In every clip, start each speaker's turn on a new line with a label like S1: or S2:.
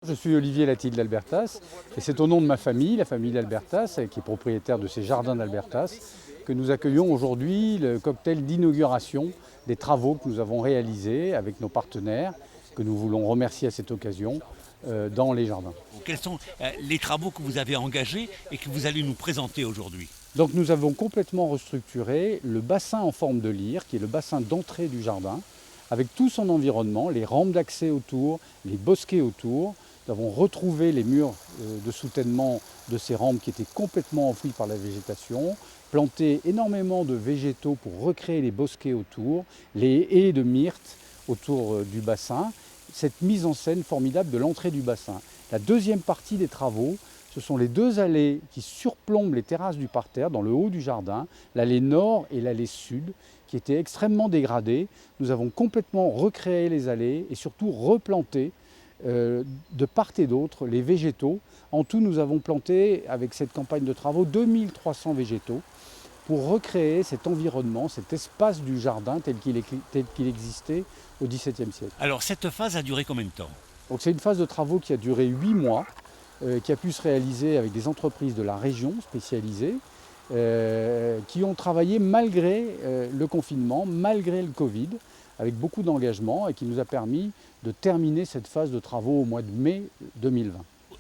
S1: Je suis Olivier Latil d'Albertas et c'est au nom de ma famille, la famille d'Albertas, qui est propriétaire de ces jardins d'Albertas, que nous accueillons aujourd'hui le cocktail d'inauguration des travaux que nous avons réalisés avec nos partenaires, que nous voulons remercier à cette occasion, dans les jardins.
S2: Quels sont les travaux que vous avez engagés et que vous allez nous présenter aujourd'hui?
S1: Donc nous avons complètement restructuré le bassin en forme de lyre, qui est le bassin d'entrée du jardin, avec tout son environnement, les rampes d'accès autour, les bosquets autour. Nous avons retrouvé les murs de soutènement de ces rampes qui étaient complètement enfouis par la végétation, planté énormément de végétaux pour recréer les bosquets autour, les haies de myrte autour du bassin. Cette mise en scène formidable de l'entrée du bassin. La deuxième partie des travaux, ce sont les deux allées qui surplombent les terrasses du parterre dans le haut du jardin, l'allée nord et l'allée sud, qui étaient extrêmement dégradées. Nous avons complètement recréé les allées et surtout replanté de part et d'autre les végétaux. En tout, nous avons planté, avec cette campagne de travaux, 2300 végétaux pour recréer cet environnement, cet espace du jardin tel qu'il existait au XVIIe siècle.
S2: Alors cette phase a duré combien de temps?
S1: Donc c'est une phase de travaux qui a duré 8 mois, qui a pu se réaliser avec des entreprises de la région spécialisées, qui ont travaillé malgré le confinement, malgré le Covid, avec beaucoup d'engagement et qui nous a permis de terminer cette phase de travaux au mois de mai 2020.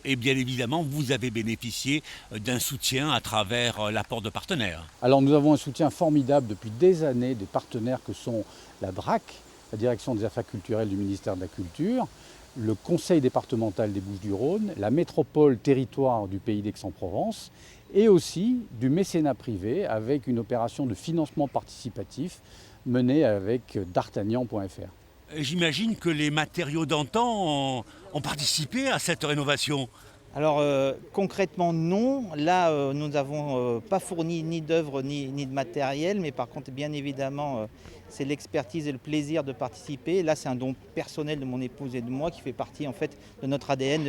S2: Et bien évidemment, vous avez bénéficié d'un soutien à travers l'apport de partenaires.
S1: Alors nous avons un soutien formidable depuis des années des partenaires que sont la DRAC, la Direction des Affaires culturelles du ministère de la Culture, le Conseil départemental des Bouches-du-Rhône, la métropole territoire du pays d'Aix-en-Provence et aussi du mécénat privé avec une opération de financement participatif menée avec d'Artagnan.fr.
S2: J'imagine que les matériaux d'antan ont participé à cette rénovation.
S3: Alors concrètement non, là nous n'avons pas fourni ni d'œuvres ni de matériel, mais par contre bien évidemment c'est l'expertise et le plaisir de participer. Là c'est un don personnel de mon épouse et de moi qui fait partie en fait de notre ADN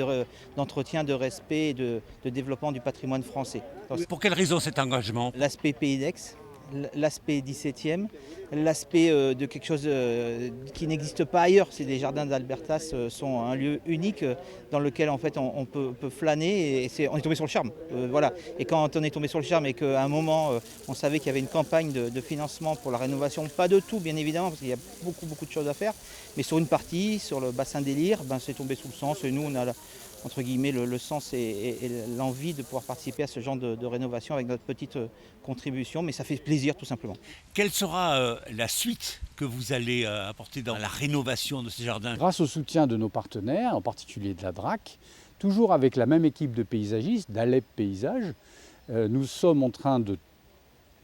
S3: d'entretien, de respect et de développement du patrimoine français.
S2: Pour quelle raison cet engagement?
S3: L'aspect pays d'Aix, l'aspect 17e, l'aspect de quelque chose qui n'existe pas ailleurs. C'est les jardins d'Albertas sont un lieu unique dans lequel en fait on peut flâner et on est tombé sur le charme. Voilà. Et quand on est tombé sur le charme et qu'à un moment on savait qu'il y avait une campagne de financement pour la rénovation, pas de tout bien évidemment parce qu'il y a beaucoup de choses à faire, mais sur une partie, sur le bassin des Lyres, c'est tombé sous le sens et nous on a entre guillemets le sens et l'envie de pouvoir participer à ce genre de rénovation avec notre petite contribution, mais ça fait plaisir tout simplement.
S2: Quelle sera la suite que vous allez apporter dans la rénovation de ces jardins?
S1: Grâce au soutien de nos partenaires, en particulier de la DRAC, toujours avec la même équipe de paysagistes, d'Alep Paysage, nous sommes en train de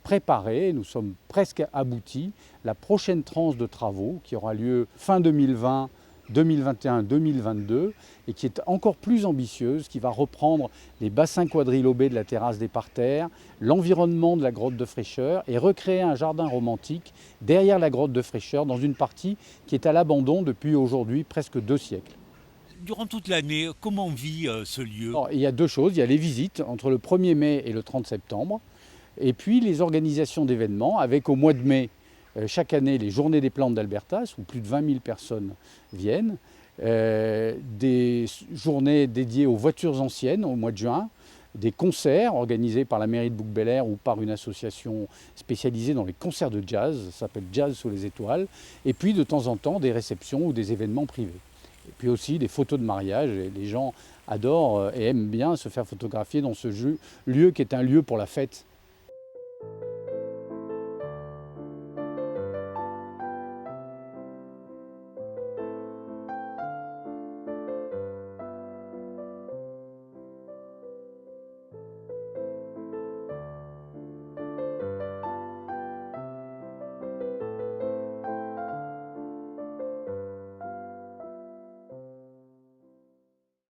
S1: préparer, nous sommes presque aboutis, la prochaine tranche de travaux qui aura lieu fin 2020, 2021, 2022 et qui est encore plus ambitieuse, qui va reprendre les bassins quadrilobés de la terrasse des parterres, l'environnement de la grotte de fraîcheur et recréer un jardin romantique derrière la grotte de fraîcheur dans une partie qui est à l'abandon depuis aujourd'hui presque 2 siècles.
S2: Durant toute l'année, comment vit ce lieu?
S1: Alors, il y a 2 choses, il y a les visites entre le 1er mai et le 30 septembre et puis les organisations d'événements avec au mois de mai chaque année les journées des plantes d'Albertas où plus de 20 000 personnes viennent, des journées dédiées aux voitures anciennes au mois de juin, des concerts organisés par la mairie de Bouc-Bel-Air ou par une association spécialisée dans les concerts de jazz, ça s'appelle Jazz sous les étoiles, et puis de temps en temps des réceptions ou des événements privés. Et puis aussi des photos de mariage, et les gens adorent et aiment bien se faire photographier dans ce lieu qui est un lieu pour la fête.